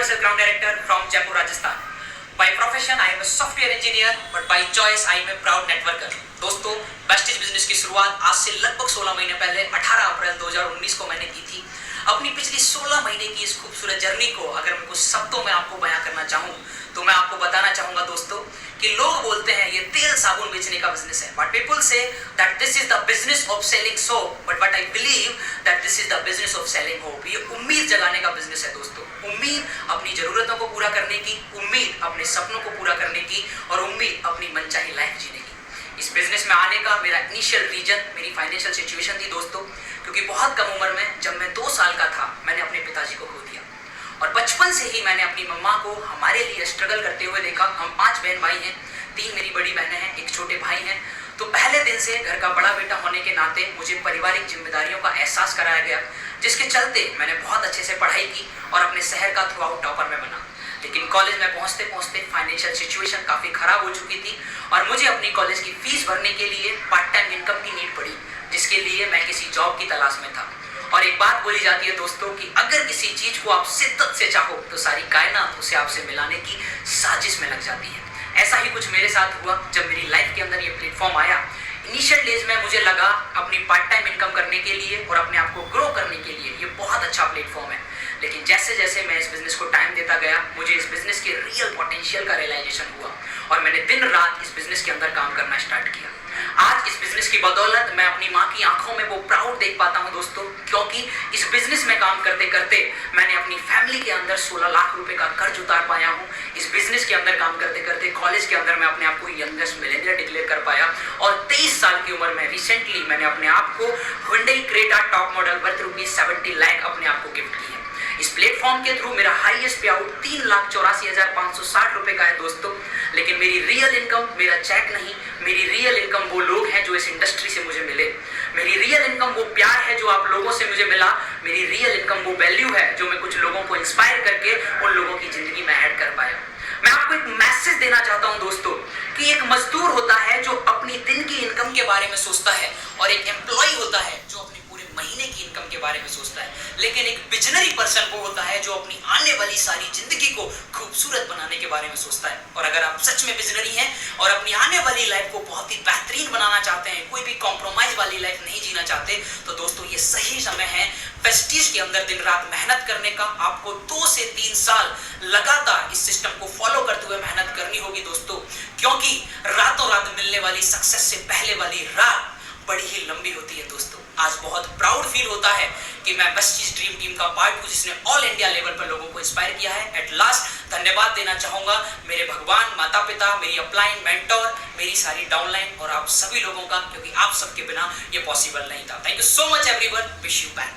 Universal Ground Director from Jaipur, Rajasthan. By profession, I am a software engineer, but by choice, I am a proud networker. दोस्तों, besties business की शुरुआत आज से लगभग 16 महीने पहले 18 अप्रैल 2019 को मैंने की थी। अपनी पिछली 16 महीने की इस खूबसूरत जर्नी को अगर मैं कुछ शब्दों में आपको बयां करना चाहूँ तो मैं आपको बताना चाहूँगा दोस्तों कि लोग बोलते हैं ये तेल साबुन बेचने का बिजनेस है, but people say that this is the business of selling soap, but I believe that this is the business of selling hope. ये उम्मीद जगाने का बिजनेस है दोस्तों। उम्मीद अपनी जरूरतों को पूरा करने की, उम्मीद अपने सपनों को पूरा करने की और उम्मीद अपनी मनचाही लाइफ जीने की। इस बिजनेस में आने का मेरा इनिशियल रीजन मेरी फाइनेंशियल सिचुएशन थी दोस्तों, क्योंकि बहुत कम उम्र में जब मैं 2 साल का था मैंने अपने पिताजी को खो दिया और बचपन से ही मैंने अपनी मम्मा को हमारे लिए स्ट्रगल करते हुए देखा। हम 5 बहन भाई हैं, 3 मेरी बड़ी बहनें हैं, 1 छोटे भाई हैं। तो पहले दिन से घर का बड़ा बेटा होने के नाते मुझे पारिवारिक जिम्मेदारियों का एहसास कराया गया, जिसके चलते मैंने बहुत अच्छे से पढ़ाई की और अपने शहर का थ्रू आउट टॉपर में बना। लेकिन कॉलेज में पहुंचते पहुंचते फाइनेंशियल सिचुएशन काफ़ी ख़राब हो चुकी थी और मुझे अपनी कॉलेज की फीस भरने के लिए पार्ट टाइम इनकम की नीड पड़ी, जिसके लिए मैं किसी जॉब की तलाश में था। और एक बात बोली जाती है दोस्तों कि अगर किसी चीज़ को आप शिद्दत से चाहो तो सारी कायनात उसे आपसे मिलाने की साजिश में लग जाती है। ऐसा ही कुछ मेरे साथ हुआ जब मेरी लाइफ के अंदर ये प्लेटफॉर्म आया। इनिशियल डेज में मुझे लगा अपनी पार्ट टाइम इनकम करने के लिए और अपने आप को ग्रो करने के लिए ये बहुत अच्छा प्लेटफॉर्म है। लेकिन जैसे जैसे मैं इस बिजनेस को टाइम देता गया मुझे इस बिजनेस के रियल पोटेंशियल का रियलाइजेशन हुआ और मैंने दिन रात इस बिजनेस के अंदर काम करना स्टार्ट किया। आज इस बिजनेस की बदौलत मैं अपनी माँ की आंखों में वो प्राउड देख पाता हूँ दोस्तों, क्योंकि इस बिजनेस में काम करते करते मैंने अपनी फैमिली के अंदर 16 लाख रुपए का कर्ज उतार पाया हूँ। इस बिजनेस के अंदर काम करते करते कॉलेज के अंदर मैं अपने आप को यंगेस्ट मिलेनियर डिक्लेयर कर पाया और 23 साल की उम्र में रिसेंटली मैंने अपने आप को Hyundai Creta top model worth ₹70 lakh अपने आप को गिफ्ट किया। इस प्लेटफॉर्म के थ्रू मेरा हाईएस्ट पे आउट 3,84,560 रुपए का है दोस्तों। लेकिन मेरी रियल इनकम मेरा चेक नहीं, मेरी रियल इनकम वो लोग हैं जो इस इंडस्ट्री से मुझे मिले। मेरी रियल इनकम वो प्यार है जो आप लोगों से मुझे मिला। मेरी रियल इनकम वो वैल्यू है जो मैं कुछ लोगों को इंस्पायर करके उन लोगों की जिंदगी में ऐड कर पाया। मैं आपको एक मैसेज देना चाहता हूं दोस्तों कि एक मजदूर होता है जो अपनी दिन की इनकम के बारे में सोचता है और एक एम्प्लॉय होता है जो अपने पूरे महीने की इनकम के बारे में सोचता है। लेकिन एक विजनरी पर्सन वो होता है जो अपनी आने वाली सारी जिंदगी को खूबसूरत बनाने के बारे में सोचता है। और अगर आप सच में विजनरी हैं और अपनी आने वाली लाइफ को बहुत ही बेहतरीन बनाना चाहते हैं, कोई भी कॉम्प्रोमाइज वाली लाइफ नहीं जीना चाहते, तो दोस्तों ये सही समय है प्रेस्टीज के अंदर दिन रात मेहनत करने का। आपको 2 से 3 साल लगातार इस सिस्टम को फॉलो करते हुए मेहनत करनी होगी दोस्तों, क्योंकि रातों रात मिलने वाली सक्सेस से पहले वाली रात बड़ी ही लंबी होती है दोस्तों। आज बहुत प्राउड फील होता है कि मैं बेस्टीज ड्रीम टीम का पार्ट हूं जिसने ऑल इंडिया लेवल पर लोगों को इंस्पायर किया है। एट लास्ट धन्यवाद देना चाहूंगा मेरे भगवान, माता पिता, मेरी अपलाइन, मेंटोर, मेरी सारी डाउनलाइन और आप सभी लोगों का, क्योंकि आप सबके बिना ये पॉसिबल नहीं था। Thank you so much everyone, wish you back.